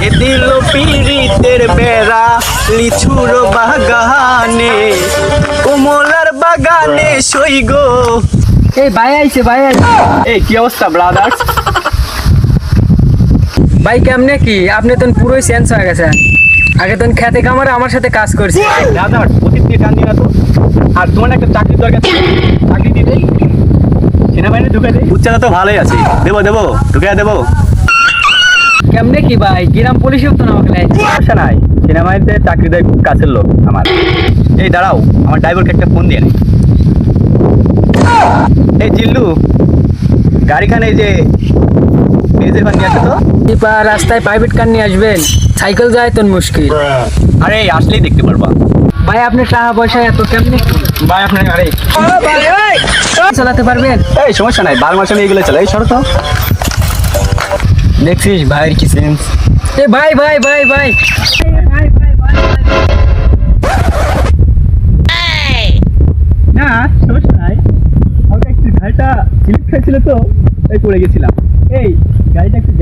এ দিল পিরিতের বেড়া লিচুর বাগানে কমলার বাগানে সই গো। এই ভাই আইছে ভাই আইছে। এই কি অবস্থা ব্রাদার্স? ভাই কেমনে কি আপনি তো পুরোই চেঞ্জ হয়ে গেছেন। আগে তো খেতে কামারে আমার সাথে কাজ করছি। ব্রাদার্স অতীত দিয়ে টান দিনা তো। আর তোমার একটা চাকরির দরকার ছিল, চাকরি দিতে সেনাবাহিনী ঢুকে দেয়। উচ্চারা তো ভালোই আছে, দেবো দেবো ঢুকে দেবো। কেমনে কি ভাই গ্রাম পুলিশেও তো না আমাকে লাইছে। সমস্যা নাই, সেনাবাহিনীতে চাকরি দেয় খুব কাছের লোক আমার। এই দাঁড়াও, আমার ড্রাইভারকে একটা ফোন দিয়ে নেই। এই জিল্লু, গাড়িখানে এই যে নিজের ভান নিয়ে আসে তো। এবার রাস্তায় প্রাইভেট কার নিয়ে আসবেন, সাইকেল যায় তো মুশকিল। আরে আসলেই দেখতে পারবা। ভাই আপনি টাকা পয়সা এত কেমনে কি? ভাই আপনার গাড়ি চালাতে পারবেন? এই সমস্যা নাই, 12 মাসে এগুলো চলে। এই সরো তো। দেখছিস ভাইয়ের কি সেন্স। এ ভাই ভাই ভাই ভাই না সমস্যা নাই, আমাকে একটু গাড়িটা স্লিপ খাইছিল তো, এই পড়ে গেছিলাম। এই গাড়িটা একটু